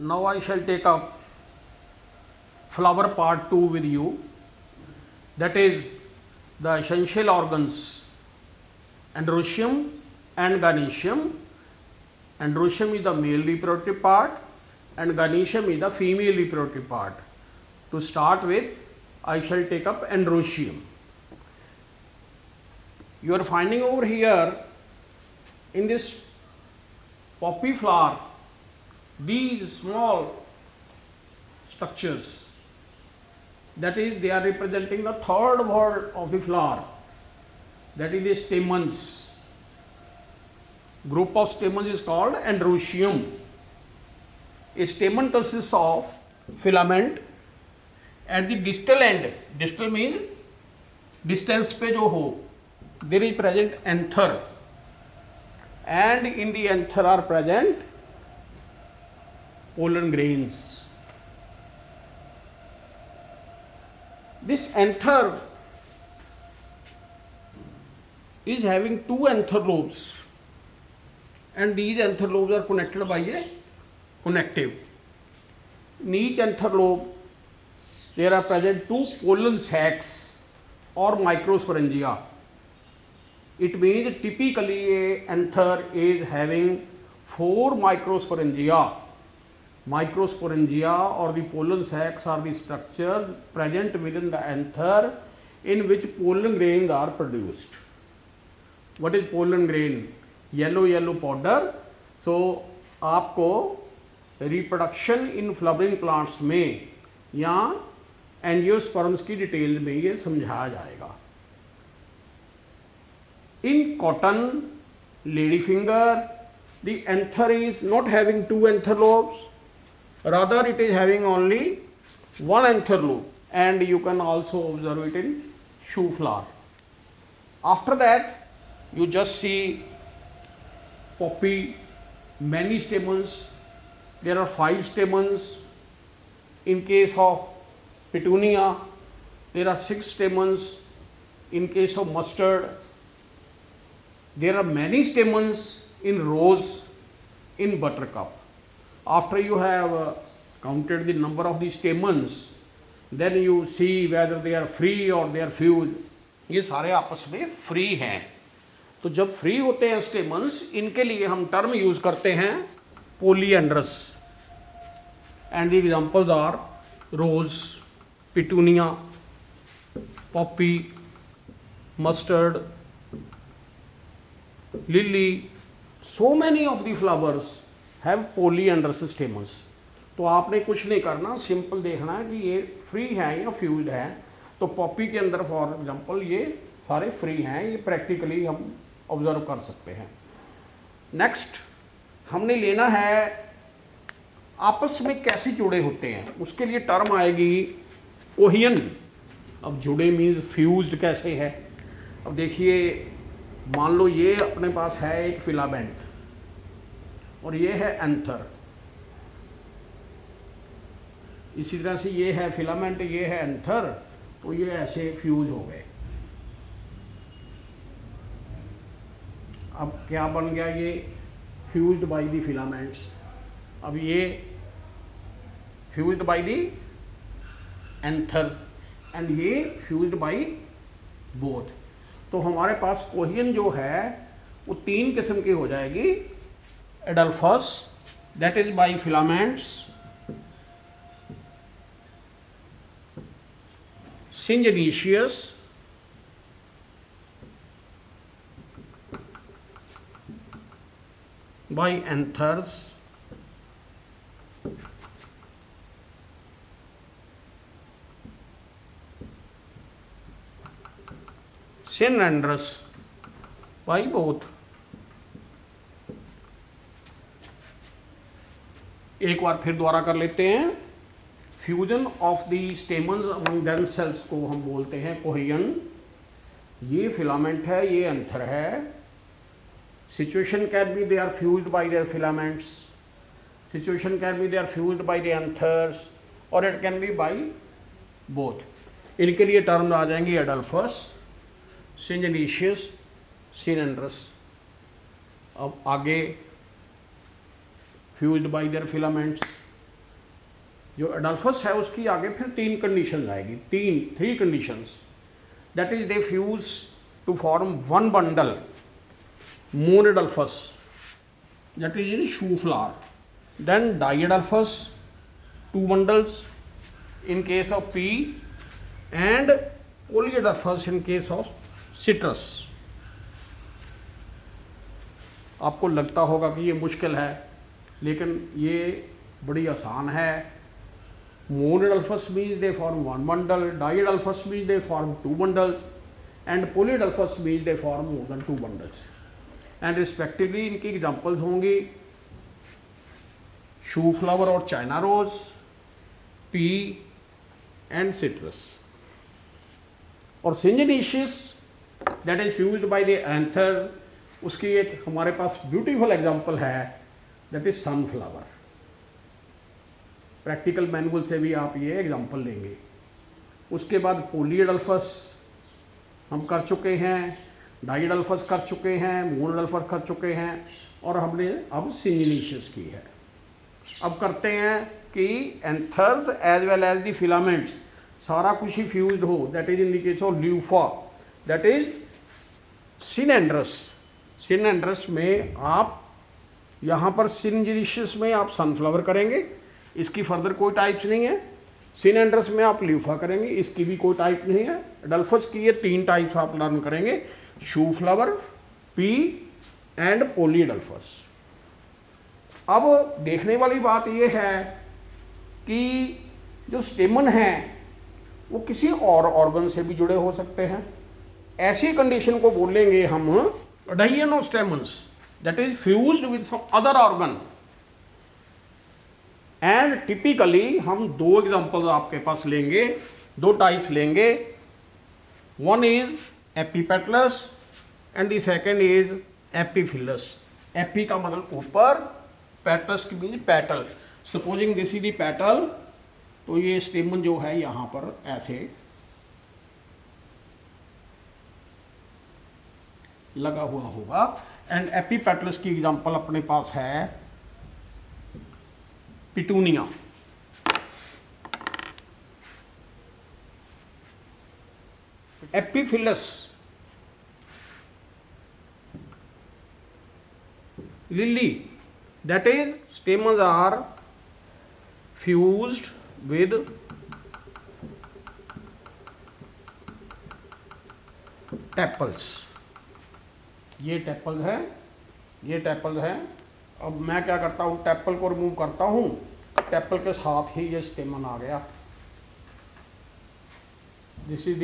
Now I shall take up flower part 2 with you, that is the essential organs androecium and gynoecium. Androecium is the male reproductive part and gynoecium is the female reproductive part. To start with, I shall take up androecium. You are finding over here in this poppy flower these small structures, that is, they are representing the third word of the flower, that is the stamens. Group of stamens is called androecium. A stamen consists of filament. At the distal end, distal means distance पे जो हो, there is present anther, and in the anther are present pollen grains. This anther is having two anther lobes, and these anther lobes are connected by a connective. In each anther lobe there are present two pollen sacs or microsporangia. It means typically a anther is having 4 microsporangia. Microsporangia or the pollen sacs are the structures present within the anther in which pollen grains are produced. What is pollen grain? Yellow powder. So आपको reproduction in flowering plants में या angiosperms की detail में ये समझाया जाएगा. In cotton, ladyfinger, the anther is not having two anther lobes, rather it is having only one anther lobe, and you can also observe it in shoe flower. After that, you just see poppy, many stamens. There are 5 stamens. In case of petunia, there are 6 stamens. In case of mustard, there are many stamens in rose, in buttercup. After you have counted the number of the stamens, then you see whether they are free or they are fused. ये सारे आपस में free हैं. तो जब free होते हैं stamens, इनके लिए हम टर्म यूज करते हैं polyandrous. And the examples are rose, petunia, poppy, mustard, lily. So many of the flowers have polyandrous stamens. तो आपने कुछ नहीं करना, सिंपल देखना है कि ये फ्री है या फ्यूज्ड है. तो पॉपी के अंदर फॉर एग्जांपल ये सारे फ्री हैं. ये प्रैक्टिकली हम ऑब्जर्व कर सकते हैं. नेक्स्ट हमने लेना है आपस में कैसे जुड़े होते हैं. उसके लिए टर्म आएगी कोहियन. अब जुड़े मीन्स फ्यूज्ड कैसे है. अब देखिए, मान लो ये अपने पास है एक फिलामेंट और ये है एंथर. इसी तरह से ये है फिलामेंट, ये है एंथर, तो ये ऐसे फ्यूज हो गए. अब क्या बन गया, ये फ्यूज्ड बाय द फिलामेंट्स. अब ये fused by the anther and ये फ्यूज्ड बाय बोथ. तो हमारे पास कोहियन जो है वो 3 किस्म की हो जाएगी. Adelphous, that is by filaments. syngenesious, by anthers, synandrous by both. एक बार फिर दोबारा कर लेते हैं. Fusion of the stamens among themselves को हम बोलते हैं कोहियन. ये फिलामेंट है, ये एंथर है. Situation can be they are fused by their filaments. Situation can be they are fused by the anthers, और it can be by both. इनके लिए टर्म आ जाएंगे एडल्फस, syngenesious, synandrous. अब आगे फ्यूज्ड बाय देयर फिलामेंट्स. जो अडल्फस है उसकी आगे फिर 3 कंडीशन आएगी, 3 conditions, that is they fuse to form 1 bundle monodelphous, that is in shoe flower. Then diadelphous 2 bundles in case of pea and polyadelphous in case of citrus. आपको लगता होगा कि ये मुश्किल है, लेकिन ये बड़ी आसान है. Monodelphous means they form 1 bundle, diadelphous means they form 2 bundles and polyadelphous means they form more than 2 bundles. And respectively इनकी एग्जाम्पल्स होंगी शू फ्लावर और China rose, pea and citrus. और syngenesious that is fused by the anther, उसकी एक हमारे पास beautiful example है, that is sunflower. Practical manual से भी आप ये एग्जाम्पल लेंगे. उसके बाद पोलीएडल्फस हम कर चुके हैं, डाइडल्फस कर चुके हैं, मोनोडल्फस कर चुके हैं, और हमने अब सिंजिनीशियस की है. अब करते हैं कि anthers as well as the filaments सारा कुछ ही फ्यूज्ड हो, that is in the case of luffa, that is synandrous. Synandrous में आप यहाँ पर सिंजिनीशियस में आप सनफ्लावर करेंगे, इसकी फर्दर कोई टाइप्स नहीं है. सिनेंड्रस में आप ल्यूफा करेंगे, इसकी भी कोई टाइप नहीं है. अडल्फस की ये 3 टाइप्स आप लर्न करेंगे, शू फ्लावर, पी एंड पोलीएडल्फस. अब देखने वाली बात यह है कि जो स्टेमन है वो किसी और ऑर्गन से भी जुड़े हो सकते हैं. ऐसी कंडीशन को बोलेंगे हम adhesion of stamens, that is fused with some other organ. And typically हम 2 एग्जांपल्स आपके पास लेंगे, 2 टाइप्स लेंगे. One is epipetalous and the second is epiphyllous. Epi का मतलब ऊपर, पेटलस की mean petal. Supposing this is the petal, तो ये स्टेमन जो है यहां पर ऐसे लगा हुआ होगा. एंड एपीपेटलस की एग्जांपल अपने पास है petunia. Epiphyllous lily, that is stamens are fused with tepals. ये टेपल है, ये टेपल है. अब मैं क्या करता हूँ, टेपल को रिमूव करता हूँ, टेपल के साथ ही ये स्टेमन आ गया. This is the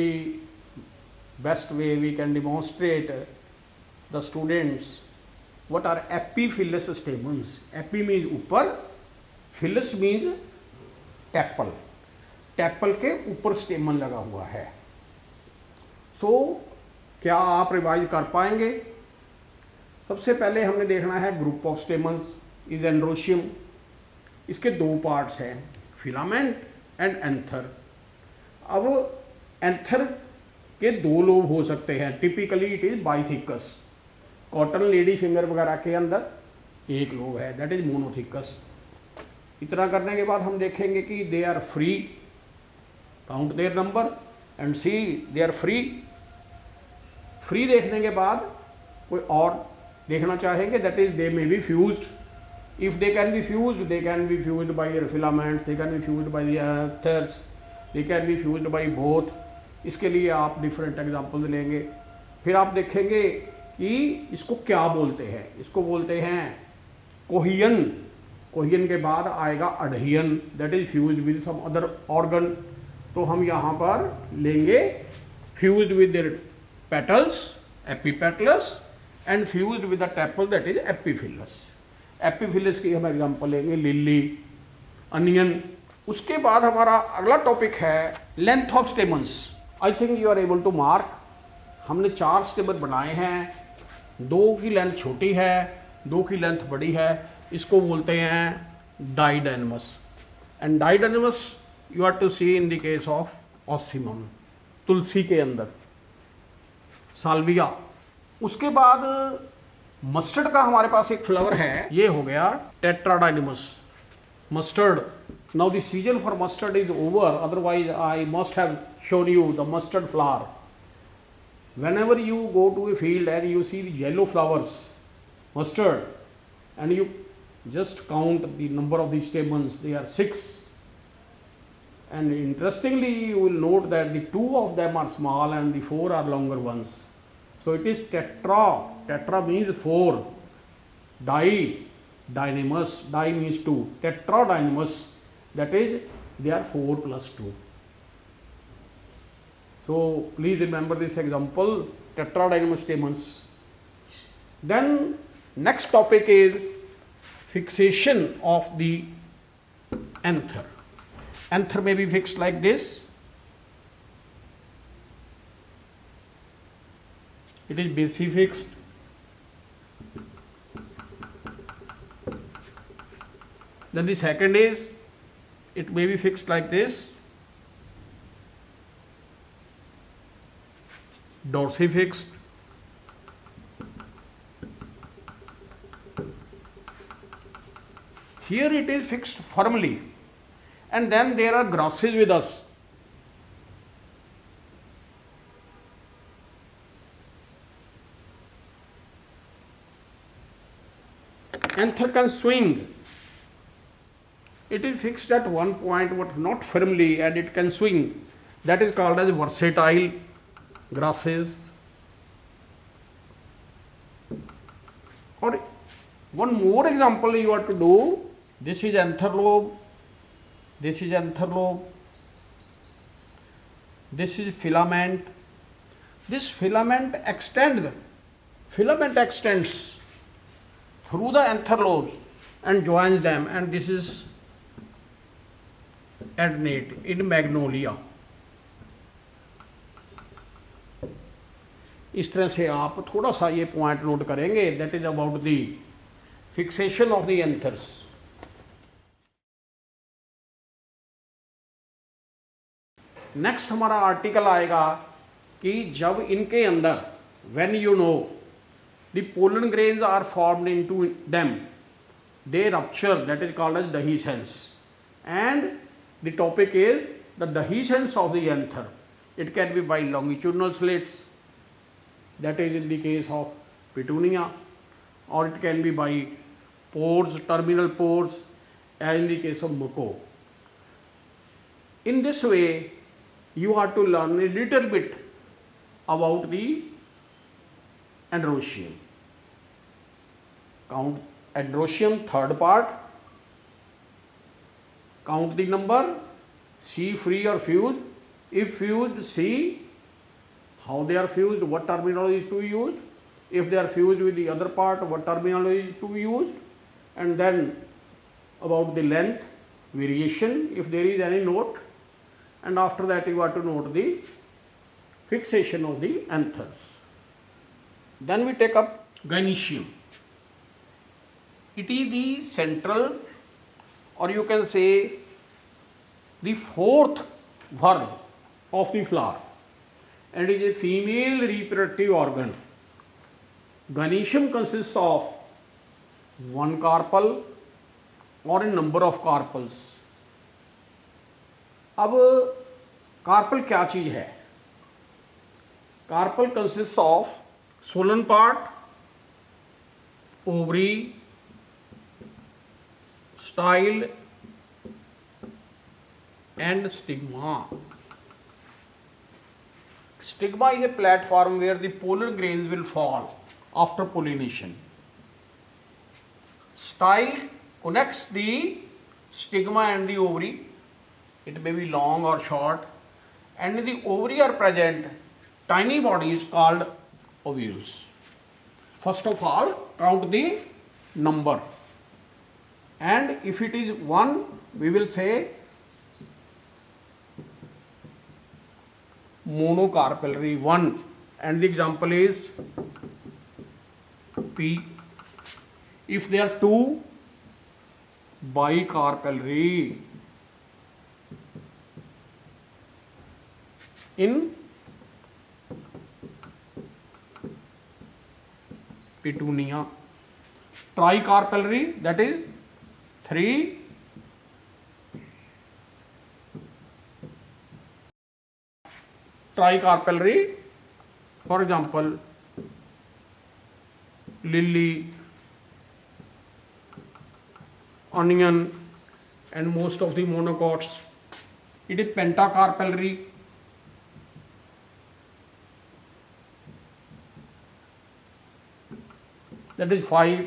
best way we can demonstrate the students what are epiphyllous stamens. Epi means ऊपर, phyllis means टेपल. टेपल के ऊपर स्टेमन लगा हुआ है. सो क्या आप रिवाइज कर पाएंगे? सबसे पहले हमने देखना है group of stamens is androecium. इसके 2 पार्ट्स हैं, फिलामेंट एंड एंथर. अब एंथर के 2 लोब हो सकते हैं. Typically it is bithecous. Cotton lady finger वगैरह के अंदर 1 लोब है, दैट इज मोनोथिकस. इतना करने के बाद हम देखेंगे कि they are free, count their number and see they are free. Free देखने के बाद कोई और देखना चाहेंगे, that is they may be fused. If they can be fused, they can be fused by your filament, they can be fused by the anthers, they can be fused by both. इसके लिए आप different examples लेंगे. फिर आप देखेंगे कि इसको क्या बोलते हैं. इसको बोलते हैं कोहियन. कोहियन के बाद आएगा adhesion, that is fused with some other organ. तो हम यहाँ पर लेंगे fused with their petals, epipetalous, and fused with the tepal, that is epiphyllous. Epiphyllous की हम एग्जांपल लेंगे लिली, अनियन. उसके बाद हमारा अगला टॉपिक है length of stamens. I think you are able to mark. हमने 4 स्टेमन बनाए हैं, 2 की लेंथ छोटी है, 2 की लेंथ बड़ी है. इसको बोलते हैं didynamous. And didynamous you are to see in the case of ocimum, तुलसी के अंदर, साल्विया. उसके बाद मस्टर्ड का हमारे पास एक फ्लावर है, ये हो गया tetradynamous. Mustard Now the season for mustard is over, otherwise I must have shown you the mustard flower. Whenever you go to a field and you see the yellow flowers, mustard, and you just count the number of the stamens, they are 6. And interestingly, you will note that the 2 of them are small and the 4 are longer ones. So it is tetra. Tetra means 4. Dynamous. Di means 2. Tetradynamous. That is, they are 4 plus 2. So please remember this example, tetradynamous stamens. Then next topic is fixation of the anther. Anther may be fixed like this. It is basi fixed. Then the second is, it may be fixed like this. Dorsi fixed. Here it is fixed firmly. And then there are grasses with us. Anther can swing. It is fixed at one point but not firmly, and it can swing. That is called as versatile grasses. Or one more example you have to do. This is anther lobe. This is anther lobe. This is filament. This filament extends. Filament extends through the anther lobes and joins them, and this is adnate in magnolia. इस तरह से आप थोड़ा सा ये point note करेंगे. That is about the fixation of the anthers. Next हमारा article आएगा कि जब इनके अंदर, when you know the pollen grains are formed into them, they rupture. That is called as dehiscence. And the topic is the dehiscence of the anther. It can be by longitudinal slits, that is in the case of petunia, or it can be by pores, terminal pores, as in the case of mako. In this way, you have to learn a little bit about the androecium. Count androecium, third part. Count the number. See free or fused. If fused, see how they are fused, what terminology is to be used. If they are fused with the other part, what terminology is to be used. And then about the length, variation, if there is any note. And after that you have to note the fixation of the anthers. Then we take up gynoecium. It is the central, or you can say the fourth valve of the flower, and it is a female reproductive organ. Gynoecium consists of one carpel or a number of carpels. अब carpel क्या चीज है? Carpel consist of swollen part, ovary, style and stigma. Stigma is a platform where the pollen grains will fall after pollination. Style connects the stigma and the ovary. It may be long or short, and in the ovary are present tiny bodies called ovules. First of all, count the number, and if it is 1, we will say monocarpellary 1, and the example is P. If they are 2, bicarpellary. In petunia, tricarpellary, that is 3, tricarpellary, for example lily, onion, and most of the monocots. It is pentacarpellary. That is 5.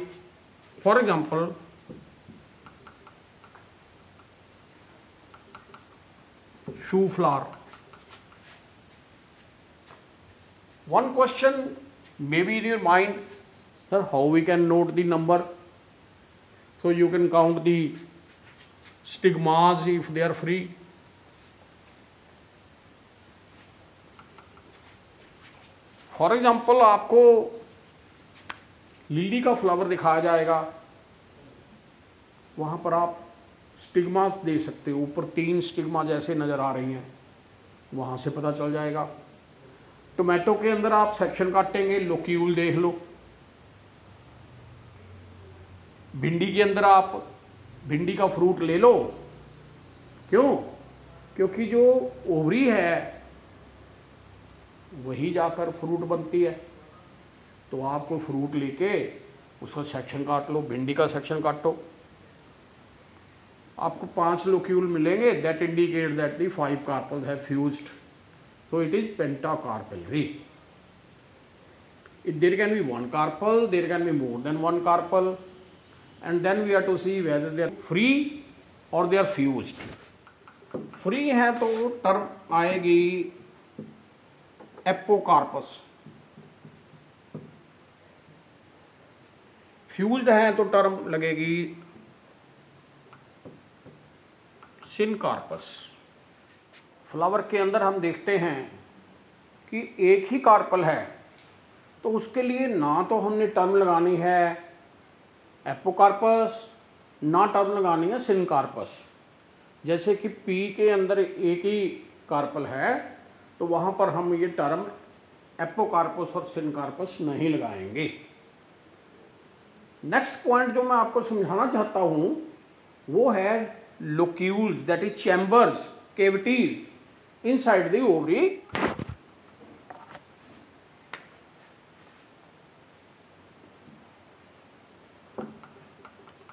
For example, shoe flower. One question may be in your mind, sir, how we can note the number? So you can count the stigmas if they are free. For example आपको lily का flower दिखाया जाएगा, वहां पर आप stigma दे सकते हो, ऊपर 3 स्टिग्मा जैसे नजर आ रही हैं, वहां से पता चल जाएगा। टोमेटो के अंदर आप सेक्शन काटेंगे, लोक्यूल देख लो। भिंडी के अंदर आप भिंडी का फ्रूट ले लो, क्यों? क्योंकि जो ओवरी है वही जाकर फ्रूट बनती है। तो आपको फ्रूट लेके उसका सेक्शन काट लो, भिंडी का सेक्शन काटो, आपको 5 लोक्यूल मिलेंगे। That indicate that the 5 carpels have fused, so it is pentacarpellary. There can be 1 carpel, there can be more than 1 carpel, and then we have to see whether they are free or they are fused. Free है तो term आएगी apocarpous, fused है तो term लगेगी syncarpous. Flower के अंदर हम देखते हैं कि एक ही कार्पल है, तो उसके लिए ना तो हमने टर्म लगानी है एपोकार्पस, ना टर्म लगानी है सिनकार्पस। जैसे कि पी के अंदर एक ही कार्पल है, तो वहां पर हम ये टर्म एपोकार्पस और सिनकार्पस नहीं लगाएंगे। नेक्स्ट पॉइंट जो मैं आपको समझाना चाहता हूं वो है locules, that is chambers, cavities inside the ovary.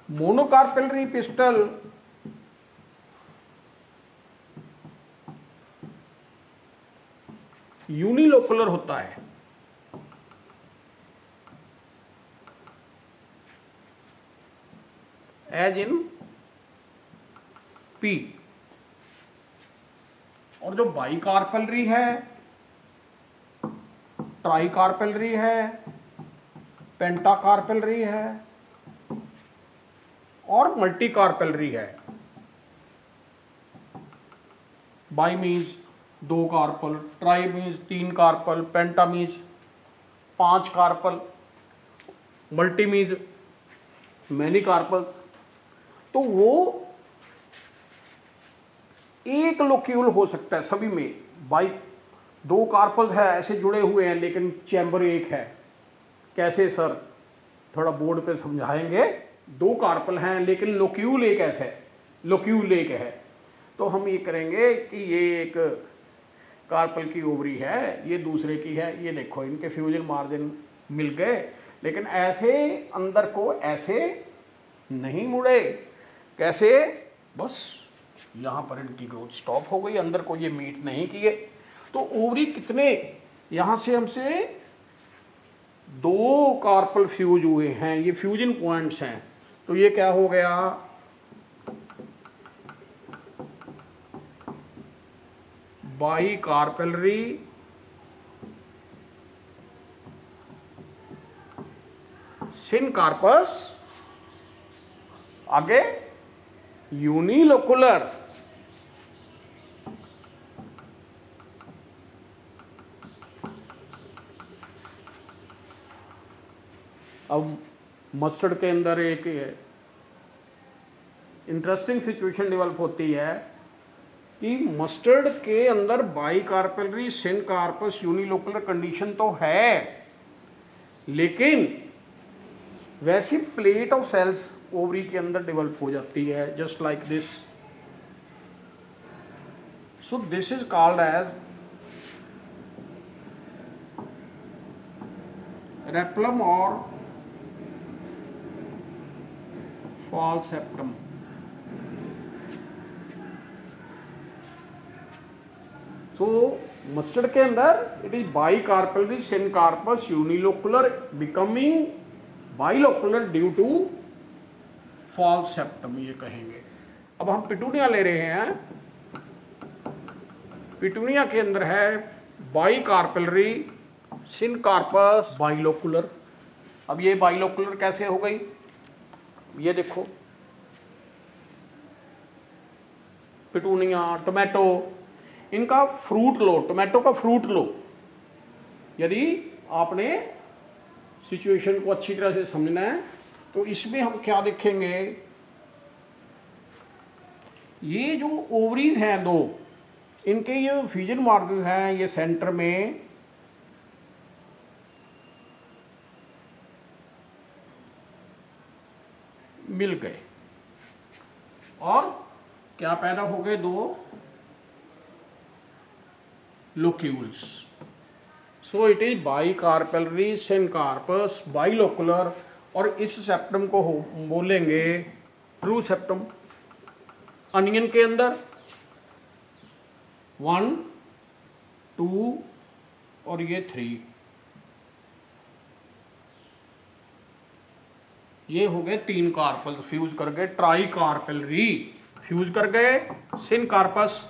Monocarpellary pistil unilocular होता है, एज इन पी। और जो बाइकार्पेलरी है, ट्राइकार्पेलरी है, पेंटाकार्पेलरी है और मल्टीकार्पेलरी है। Bi means 2 carpel, tri means 3 carpel, penta means 5 carpel, multi means many carpels. तो वो एक लोक्यूल हो सकता है सभी में। बाई 2 कार्पल्स है ऐसे जुड़े हुए हैं लेकिन चैम्बर एक है। कैसे सर, थोड़ा बोर्ड पे समझाएंगे। 2 कार्पल हैं लेकिन लोक्यूल एक ऐसा है, लोक्यूल एक है। तो हम ये करेंगे कि ये एक कार्पल की ओवरी है, ये दूसरे की है, ये देखो इनके फ्यूजन मार्जिन मिल गए, लेकिन ऐसे अंदर को ऐसे नहीं मुड़े। कैसे? बस यहाँ पर इनकी ग्रोथ स्टॉप हो गई, अंदर को ये मीट नहीं किए। तो ओवरी कितने, यहाँ से हमसे 2 कार्पल फ्यूज हुए हैं, ये फ्यूजन पॉइंट्स हैं। तो ये क्या हो गया, बाइकार्पेलरी सिनकार्पस, आगे यूनिलोकुलर अब मस्टर्ड के अंदर एक इंटरेस्टिंग सिचुएशन डेवलप होती है कि मस्टर्ड के अंदर बाइकार्पेलरी सिनकार्पस यूनिलोकुलर कंडीशन तो है, लेकिन वैसी प्लेट ऑफ सेल्स ओवरी के अंदर डेवलप हो जाती है, just like this. So this is called as replum और फॉल्स सेप्टम। तो मस्टर्ड के अंदर it is bicarpellary syncarpous unilocular becoming bilocular due to false septum, ये कहेंगे। अब हम पिटूनिया ले रहे हैं। पिटूनिया के अंदर है बाइकार्पलरी सिनकार्पस बाइलोकुलर। अब ये बाइलोकुलर कैसे हो गई, ये देखो, पिटूनिया, टोमेटो, इनका फ्रूट लो, टोमेटो का फ्रूट लो। यदि आपने सिचुएशन को अच्छी तरह से समझना है तो इसमें हम क्या देखेंगे, ये जो ओवरीज हैं दो, इनके ये फ्यूजन मार्जिन हैं, ये सेंटर में मिल गए और क्या पैदा हो गए, दो locules. So it is bicarpellary syncarpous bilocular, और इस सेप्टम को बोलेंगे ट्रू सेप्टम। अनियन के अंदर 1, 2 और ये 3, ये हो गए 3 कार्पल फ्यूज कर गए, ट्राई कार्पलरी फ्यूज कर गए सिनकार्पस।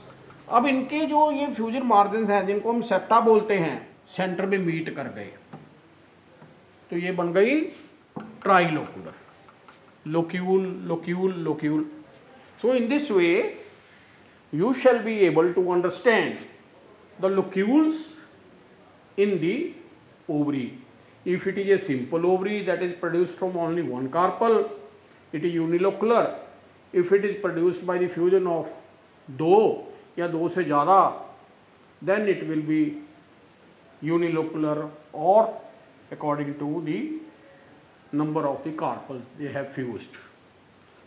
अब इनके जो ये फ्यूजन मार्जिन हैं जिनको हम सेप्टा बोलते हैं, सेंटर में मीट कर गए, तो ये बन गई trilocular, locule locule locule. So in this way you shall be able to understand the locules in the ovary. If it is a simple ovary that is produced from only one carpel, it is unilocular. If it is produced by the fusion of दो या दो से ज़्यादा, then it will be unilocular, or according to the number of the carpels they have fused.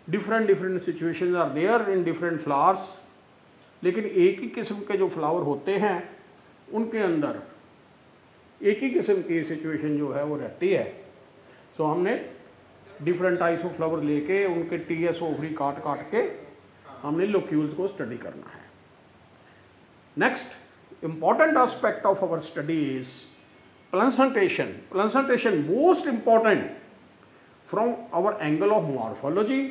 Different situations are there in different flowers. लेकिन एक ही किस्म के जो फ्लावर होते हैं उनके अंदर एक ही किस्म की सिचुएशन जो है वो रहती है। सो हमने डिफरेंट टाइप्स ऑफ फ्लावर लेके उनके टीएस ओवरी काट के हमने लोक्यूल्स को स्टडी करना है। Next important aspect of our study is placentation. Placentation most important from our angle of morphology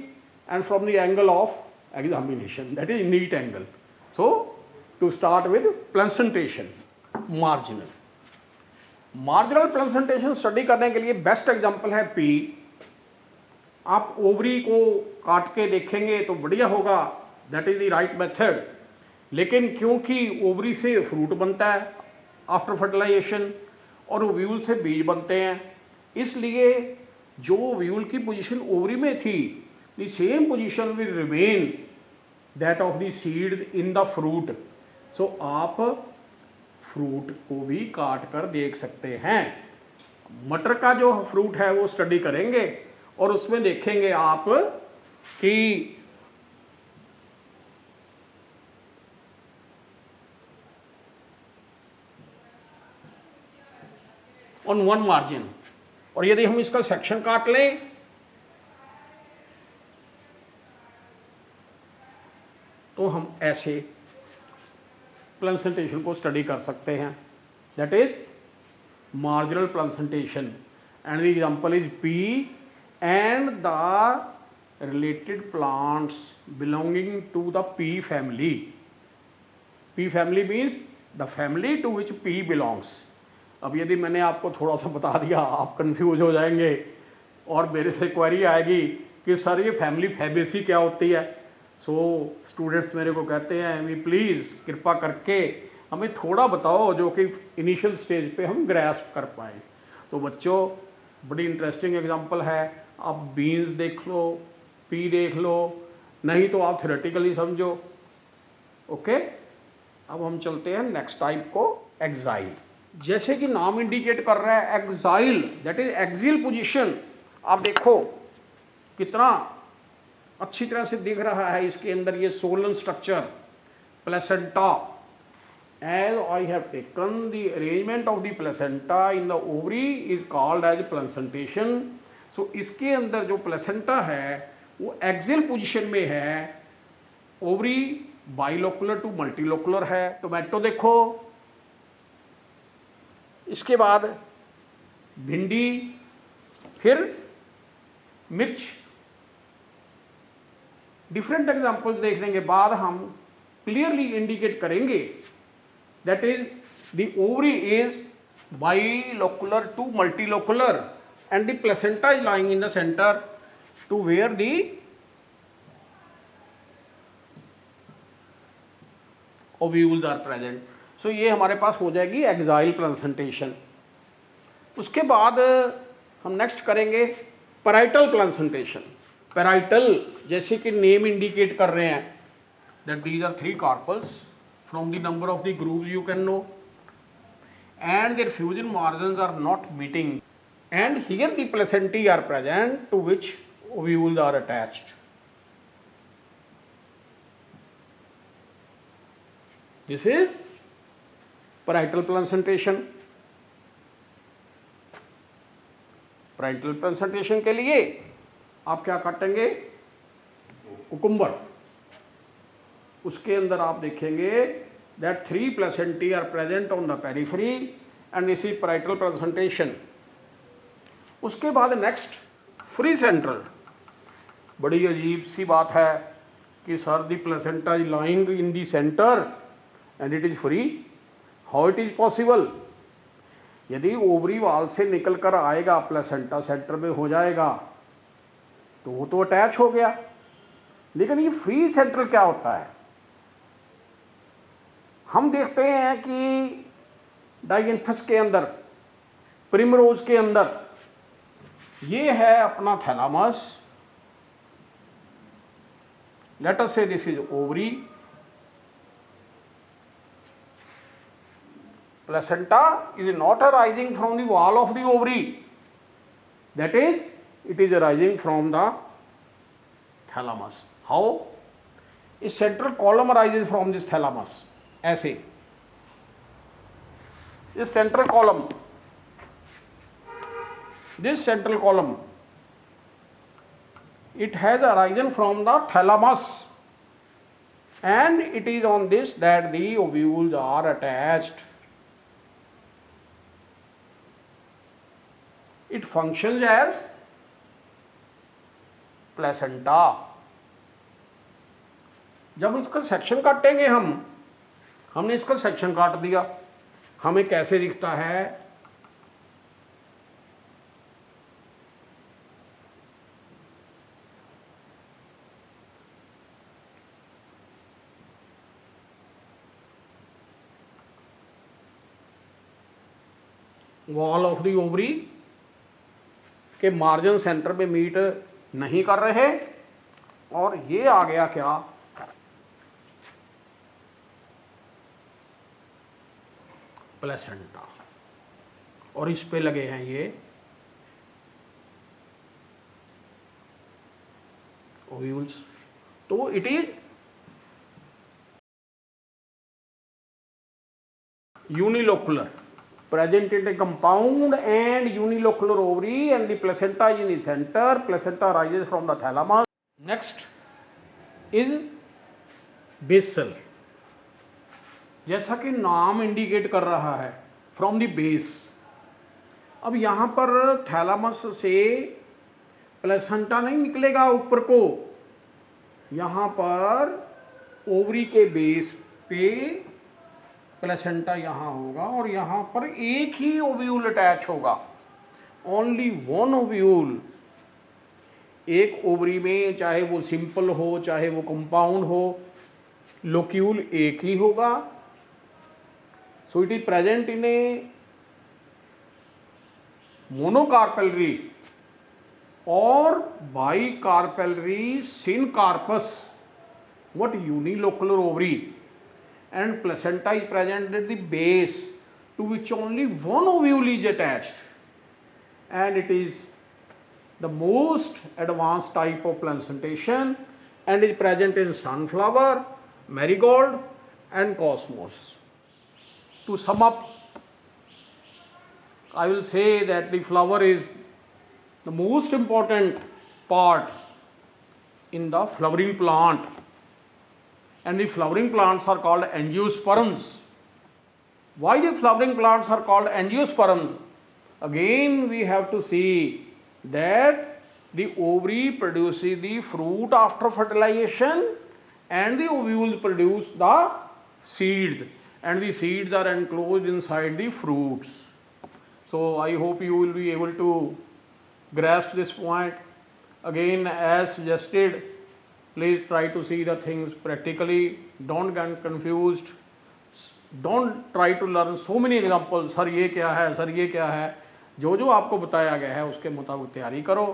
and from the angle of examination, that is NEET angle. So to start with placentation, marginal placentation study करने के लिए best example है pea. आप ovary को काट के देखेंगे तो बढ़िया होगा, that is the right method. लेकिन क्योंकि ओवरी से फ्रूट बनता है आफ्टर फर्टिलाइजेशन और ओव्यूल से बीज बनते हैं, इसलिए जो ओव्यूल की पोजीशन ओवरी में थी, the same position will remain that of the seed in the fruit. So आप फ्रूट को भी काट कर देख सकते हैं। मटर का जो फ्रूट है वो स्टडी करेंगे और उसमें देखेंगे आप कि ऑन वन मार्जिन, और यदि हम इसका सेक्शन काट लें तो हम ऐसे प्लासेंटेशन को स्टडी कर सकते हैं, that is marginal placentation, and the example is pea and the related plants belonging to the pea family. Pea family means the family to which pea belongs. अब यदि मैंने आपको थोड़ा सा बता दिया आप कंफ्यूज हो जाएंगे और मेरे से क्वेरी आएगी कि सर ये फैमिली फैबेसी क्या होती है। सो स्टूडेंट्स मेरे को कहते हैं वी प्लीज़ कृपा करके हमें थोड़ा बताओ जो कि इनिशियल स्टेज पे हम ग्रैस्प कर पाएँ। तो बच्चों बड़ी इंटरेस्टिंग एग्जांपल है, आप बीन्स देख लो, पी देख लो, नहीं तो आप थ्योरेटिकली समझो। ओके, अब हम चलते हैं नेक्स्ट टाइप को, एक्साइल। जैसे कि नाम इंडिकेट कर रहा है axile, that is axial position. आप देखो कितना अच्छी तरह से दिख रहा है इसके अंदर ये Solan structure, placenta as I have taken the arrangement of the placenta in the ovary is called as placentation. So इसके अंदर जो placenta है वो एक्सियल पोजीशन में है, ओवरी बाइलोकुलर टू मल्टीलोकुलर है। टोमेटो देखो, इसके बाद भिंडी, फिर मिर्च। डिफरेंट एग्जाम्पल्स देखने के बाद हम क्लियरली इंडिकेट करेंगे that is the ovary is bilocular to multilocular and the placenta is lying in the center to where the ovules are present. So ये हमारे पास हो जाएगी एक्साइल प्लासेंटेशन। उसके बाद हम नेक्स्ट करेंगे पैराइटल प्लासेंटेशन। पैराइटल जैसे कि नेम इंडिकेट कर रहे हैं that these are 3 carpels from the number of the grooves you can know and their fusion margins are not meeting and here the placentae are present to which ovules are attached. This is parietal placentation. Parietal placentation के लिए आप क्या काटेंगे? Cucumber. उसके अंदर आप देखेंगे that 3 placentae are present on the periphery and this is parietal placentation. उसके बाद नेक्स्ट फ्री सेंट्रल। बड़ी अजीब सी बात है कि sir the placenta is lying in the centre and it is free, how it is possible? यदि ovary वाल से निकल कर आएगा प्लेसेंटा सेंटर में हो जाएगा तो वो तो अटैच हो गया, लेकिन ये फ्री सेंट्रल क्या होता है? हम देखते हैं कि डायंथस के अंदर, प्रिमरोज के अंदर ये है अपना thalamus. Let us say this is ovary, placenta is not arising from the wall of the ovary, that is it is arising from the thalamus. How? इस central column arises from this thalamus. ऐसे इस central column, this central column, it has arisen from the thalamus and it is on this that the ovules are attached. It functions as placenta. जब इसका section काटेंगे हमने इसका section काट दिया, हमें कैसे दिखता है? वॉल ऑफ द ओवरी के मार्जिन सेंटर पे मीट नहीं कर रहे और ये आ गया क्या? प्लेसेंटा, और इस पे लगे हैं ये ओव्यूल्स। तो it is unilocular, present in a compound and unilocular ovary and the placenta is in the center. Placenta arises from the thalamus. Next is basal. जैसा कि नाम इंडिकेट कर रहा है फ्रॉम द बेस। अब यहाँ पर थैलामस से प्लेसेंटा नहीं निकलेगा ऊपर को, यहाँ पर ओवरी के बेस पे प्लेसेंटा यहाँ होगा और यहाँ पर एक ही ओव्यूल अटैच होगा, ओनली वन ओव्यूल। एक ओवरी में चाहे वो सिंपल हो चाहे वो कंपाउंड हो, लोक्यूल एक ही होगा। सो it is present in A monocarpellary और बाइकार्पेलरी syncarpous what unilocular ovary, and placenta is present at the base to which only one ovule is attached, and it is the most advanced type of placentation and is present in sunflower, marigold and cosmos. to sum up, I will say that the flower is the most important part in the flowering plant, and the flowering plants are called angiosperms. Why the flowering plants are called angiosperms? Again, we have to see that the ovary produces the fruit after fertilization, and the ovules produce the seeds, and the seeds are enclosed inside the fruits. So I hope you will be able to grasp this point. Again, as suggested, please try to see the things practically. Don't get confused. Don't try to learn so many examples. Sir ये क्या है, sir ये क्या है. जो जो आपको बताया गया है उसके मुताबिक तैयारी करो.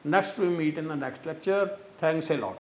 Next we meet in the next lecture. Thanks a lot.